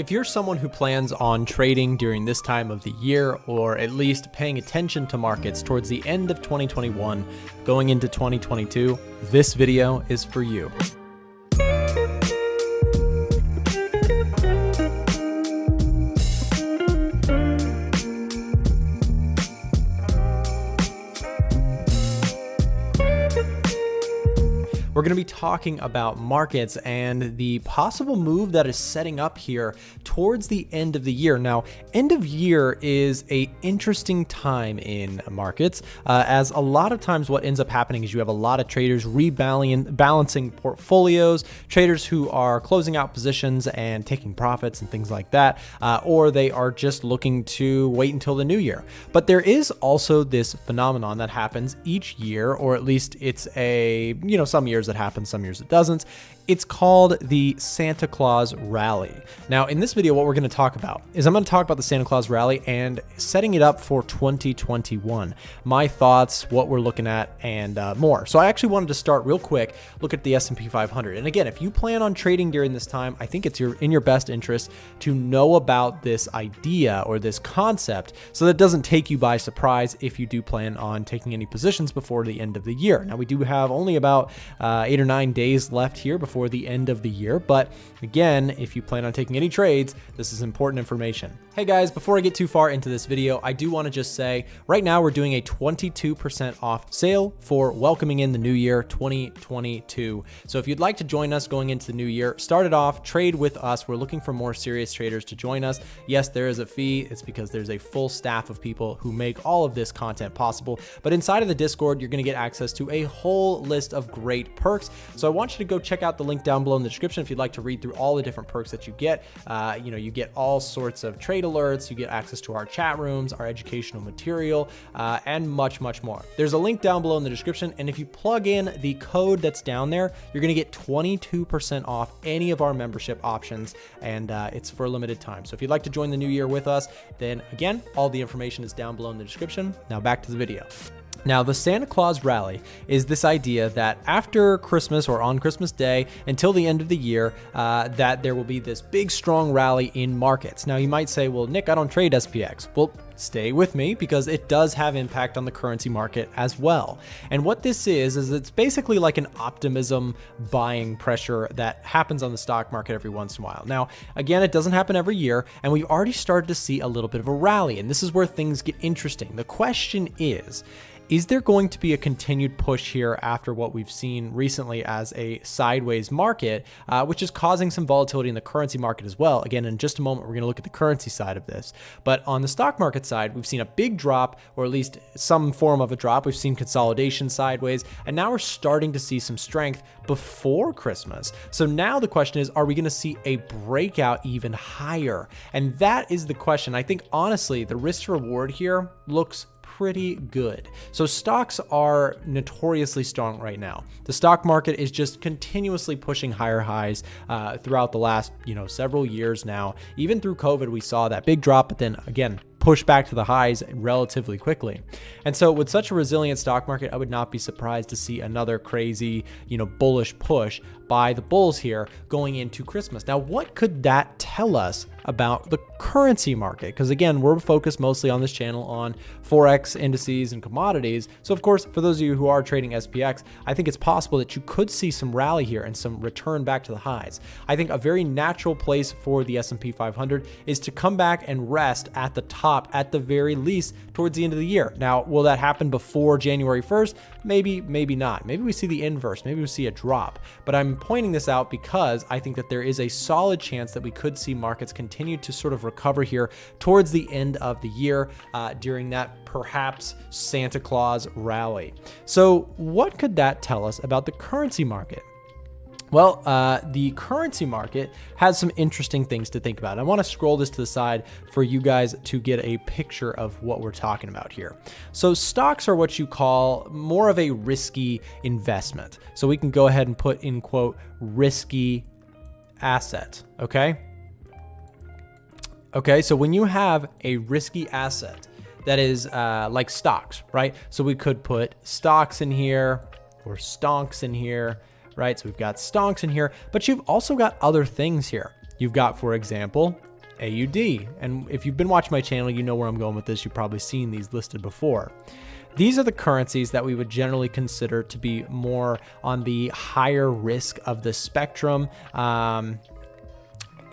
If you're someone who plans on trading during this time of the year, or at least paying attention to markets towards the end of 2021, going into 2022, this video is for you. We're going to be talking about markets and the possible move that is setting up here towards the end of the year. Now, end of year is an interesting time in markets, as a lot of times what ends up happening is you have a lot of traders balancing portfolios, traders who are closing out positions and taking profits and things like that, or they are just looking to wait until the new year. But there is also this phenomenon that happens each year, or at least it's some years it happens, some years it doesn't. It's called the Santa Claus Rally. Now, in this video, what we're going to talk about is I'm going to talk about the Santa Claus Rally and setting it up for 2021. My thoughts, what we're looking at, and more. So I actually wanted to start real quick, look at the S&P 500. And again, if you plan on trading during this time, I think it's in your best interest to know about this idea or this concept so that it doesn't take you by surprise if you do plan on taking any positions before the end of the year. Now, we do have only about 8 or 9 days left here before the end of the year. But again, if you plan on taking any trades, this is important information. Hey guys, before I get too far into this video, I do want to just say right now we're doing a 22% off sale for welcoming in the new year 2022. So if you'd like to join us going into the new year, start it off, trade with us. We're looking for more serious traders to join us. Yes, there is a fee. It's because there's a full staff of people who make all of this content possible. But inside of the Discord, you're going to get access to a whole list of great perks. So I want you to go check out the link down below in the description if you'd like to read through all the different perks that you get. You get all sorts of trade alerts, you get access to our chat rooms, our educational material, and much, much more. There's a link down below in the description, and if you plug in the code that's down there, you're going to get 22% off any of our membership options, and it's for a limited time. So if you'd like to join the new year with us, then again, all the information is down below in the description. Now back to the video. Now, the Santa Claus Rally is this idea that after Christmas or on Christmas Day until the end of the year, that there will be this big, strong rally in markets. Now, you might say, well, Nick, I don't trade SPX. Well, stay with me because it does have impact on the currency market as well. And what this is it's basically like an optimism buying pressure that happens on the stock market every once in a while. Now, again, it doesn't happen every year, and we've already started to see a little bit of a rally, and this is where things get interesting. The question is there going to be a continued push here after what we've seen recently as a sideways market, which is causing some volatility in the currency market as well? Again, in just a moment, we're going to look at the currency side of this. But on the stock market side, we've seen a big drop, or at least some form of a drop. We've seen consolidation sideways, and now we're starting to see some strength before Christmas. So now the question is, are we going to see a breakout even higher? And that is the question. I think, honestly, the risk to reward here looks pretty good. So stocks are notoriously strong right now. The stock market is just continuously pushing higher highs throughout the last, several years now. Even through COVID, we saw that big drop, but then again, push back to the highs relatively quickly. And so with such a resilient stock market, I would not be surprised to see another crazy, bullish push by the bulls here going into Christmas. Now, what could that tell us about the currency market? Because again, we're focused mostly on this channel on Forex indices and commodities. So of course, for those of you who are trading SPX, I think it's possible that you could see some rally here and some return back to the highs. I think a very natural place for the S&P 500 is to come back and rest at the top at the very least towards the end of the year. Now, will that happen before January 1st? Maybe, maybe not. Maybe we see the inverse. Maybe we see a drop. But I'm pointing this out because I think that there is a solid chance that we could see markets continue to sort of recover here towards the end of the year during that perhaps Santa Claus rally. So what could that tell us about the currency market? Well, the currency market has some interesting things to think about. I want to scroll this to the side for you guys to get a picture of what we're talking about here. So stocks are what you call more of a risky investment. So we can go ahead and put in quote, risky asset, okay? Okay, so when you have a risky asset that is like stocks, right? So we could put stocks in here or stonks in here, right? So we've got stonks in here, but you've also got other things here. You've got, for example, AUD. And if you've been watching my channel, you know where I'm going with this. You've probably seen these listed before. These are the currencies that we would generally consider to be more on the higher risk of the spectrum,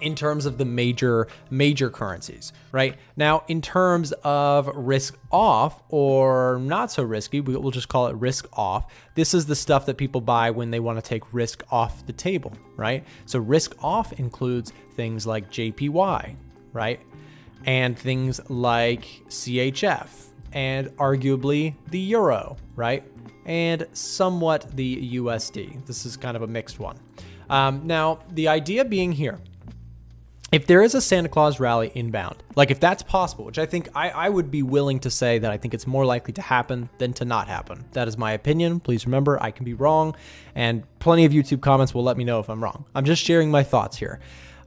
in terms of the major currencies, right? Now, in terms of risk off or not so risky, we'll just call it risk off. This is the stuff that people buy when they want to take risk off the table, right? So risk off includes things like JPY, right? And things like CHF and arguably the euro, right? And somewhat the USD. This is kind of a mixed one. Now, the idea being here, if there is a Santa Claus rally inbound, like if that's possible, which I think I would be willing to say that I think it's more likely to happen than to not happen. That is my opinion. Please remember, I can be wrong, and plenty of YouTube comments will let me know if I'm wrong. I'm just sharing my thoughts here.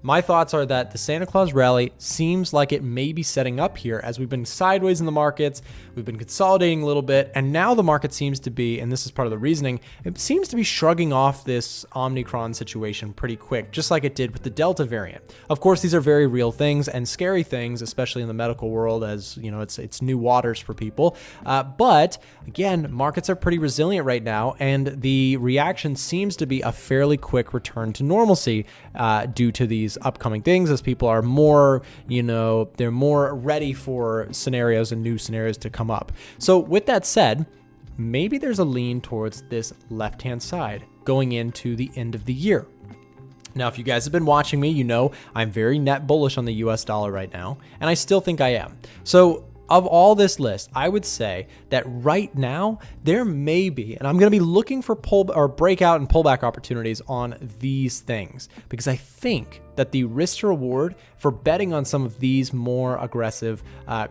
My thoughts are that the Santa Claus rally seems like it may be setting up here as we've been sideways in the markets, we've been consolidating a little bit, and now the market seems to be, and this is part of the reasoning, it seems to be shrugging off this Omicron situation pretty quick, just like it did with the Delta variant. Of course, these are very real things and scary things, especially in the medical world, as you know, it's new waters for people. But again, markets are pretty resilient right now, and the reaction seems to be a fairly quick return to normalcy due to these upcoming things, as people are more, they're more ready for scenarios and new scenarios to come up. So with that said, maybe there's a lean towards this left-hand side going into the end of the year. Now, if you guys have been watching me, you know I'm very net bullish on the US dollar right now, and I still think I am. So of all this list, I would say that right now there may be, and I'm going to be looking for breakout and pullback opportunities on these things, because I think that the risk to reward for betting on some of these more aggressive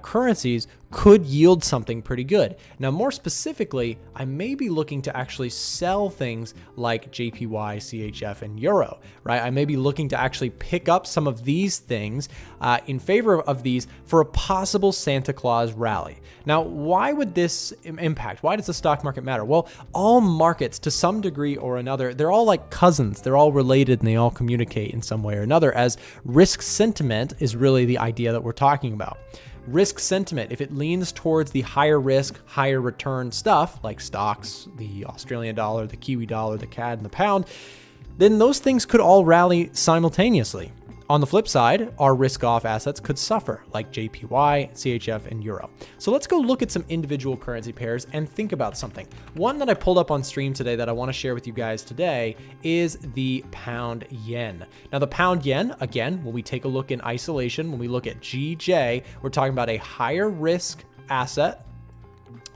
currencies could yield something pretty good. Now, more specifically, I may be looking to actually sell things like JPY, CHF, and Euro, right? I may be looking to actually pick up some of these things in favor of these for a possible Santa Claus rally. Now, why would this impact? Why does the stock market matter? Well, all markets, to some degree or another, they're all like cousins. They're all related and they all communicate in some way or another, as risk sentiment is really the idea that we're talking about. Risk sentiment, if it leans towards the higher risk, higher return stuff like stocks, the Australian dollar, the Kiwi dollar, the CAD, and the pound, then those things could all rally simultaneously. On the flip side, our risk-off assets could suffer, like JPY, CHF, and Euro. So let's go look at some individual currency pairs and think about something. One that I pulled up on stream today that I want to share with you guys today is the pound yen. Now, the pound yen, again, when we take a look in isolation, when we look at GJ, we're talking about a higher risk asset,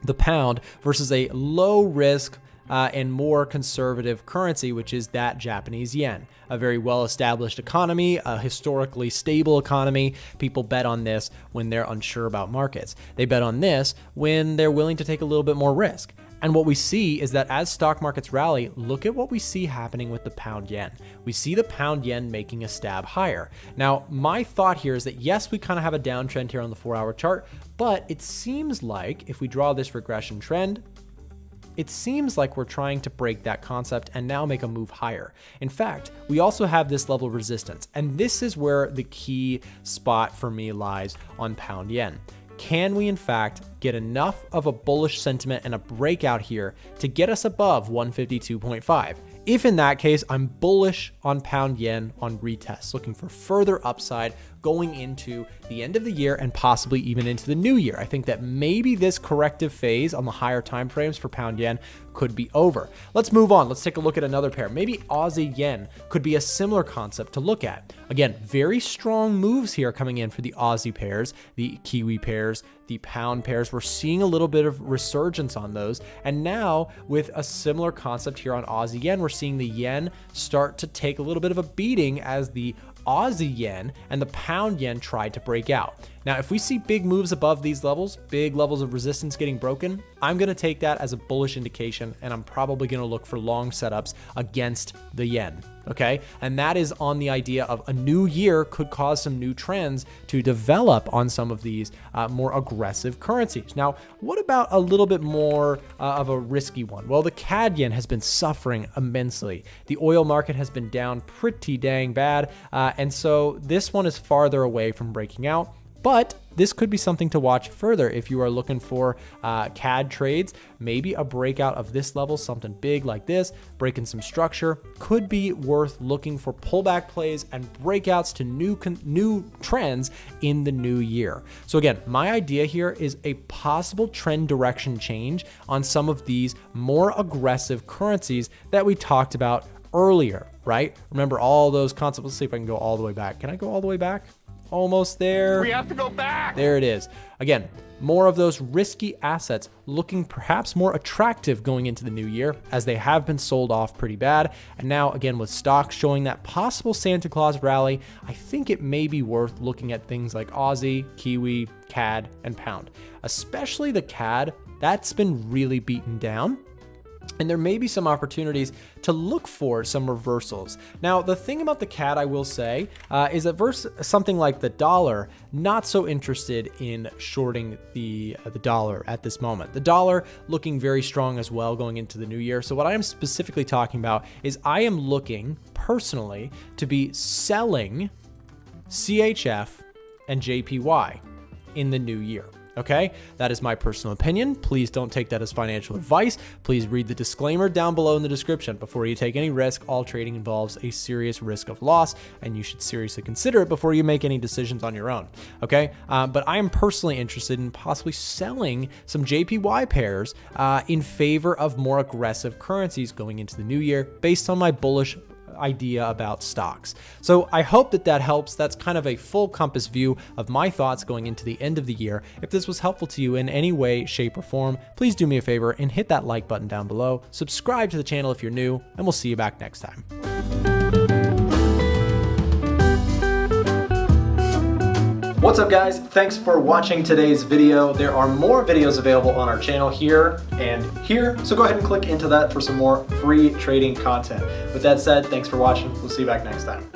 the pound, versus a low risk and more conservative currency, which is that Japanese yen. A very well-established economy, a historically stable economy. People bet on this when they're unsure about markets. They bet on this when they're willing to take a little bit more risk. And what we see is that as stock markets rally, look at what we see happening with the pound yen. We see the pound yen making a stab higher. Now, my thought here is that yes, we kind of have a downtrend here on the 4-hour chart, but it seems like if we draw this regression trend, it seems like we're trying to break that concept and now make a move higher. In fact, we also have this level of resistance, and this is where the key spot for me lies on pound yen. Can we in fact get enough of a bullish sentiment and a breakout here to get us above 152.5? If in that case, I'm bullish on pound yen on retests, looking for further upside going into the end of the year and possibly even into the new year. I think that maybe this corrective phase on the higher time frames for pound yen could be over. Let's move on. Let's take a look at another pair. Maybe Aussie yen could be a similar concept to look at. Again, very strong moves here coming in for the Aussie pairs, the Kiwi pairs, the pound pairs. We're seeing a little bit of resurgence on those. And now with a similar concept here on Aussie yen, we're seeing the yen start to take a little bit of a beating as the Aussie yen and the pound yen tried to break out. Now, if we see big moves above these levels, big levels of resistance getting broken, I'm going to take that as a bullish indication, and I'm probably going to look for long setups against the yen. Okay, and that is on the idea of a new year could cause some new trends to develop on some of these more aggressive currencies. Now, what about a little bit more of a risky one? Well, the CAD yen has been suffering immensely. The oil market has been down pretty dang bad, and so this one is farther away from breaking out. But this could be something to watch further if you are looking for CAD trades. Maybe a breakout of this level, something big like this, breaking some structure, could be worth looking for pullback plays and breakouts to new trends in the new year. So again, my idea here is a possible trend direction change on some of these more aggressive currencies that we talked about earlier, right? Remember all those concepts. Let's see if I can go all the way back. Can I go all the way back? Almost there. We have to go back. There it is. Again, more of those risky assets looking perhaps more attractive going into the new year, as they have been sold off pretty bad. And now again, with stocks showing that possible Santa Claus rally, I think it may be worth looking at things like Aussie, Kiwi, CAD, and Pound. Especially the CAD, that's been really beaten down. And there may be some opportunities to look for some reversals. Now, the thing about the CAD, I will say, is that versus something like the dollar, not so interested in shorting the dollar at this moment. The dollar looking very strong as well going into the new year. So what I am specifically talking about is I am looking personally to be selling CHF and JPY in the new year. Okay, that is my personal opinion. Please don't take that as financial advice. Please read the disclaimer down below in the description. Before you take any risk, all trading involves a serious risk of loss, and you should seriously consider it before you make any decisions on your own. Okay, but I am personally interested in possibly selling some JPY pairs in favor of more aggressive currencies going into the new year based on my bullish idea about stocks. So I hope that helps. That's kind of a full compass view of my thoughts going into the end of the year. If this was helpful to you in any way, shape, or form, please do me a favor and hit that like button down below. Subscribe to the channel if you're new, and we'll see you back next time. What's up, guys? Thanks for watching today's video. There are more videos available on our channel here and here, so go ahead and click into that for some more free trading content. With that said, thanks for watching. We'll see you back next time.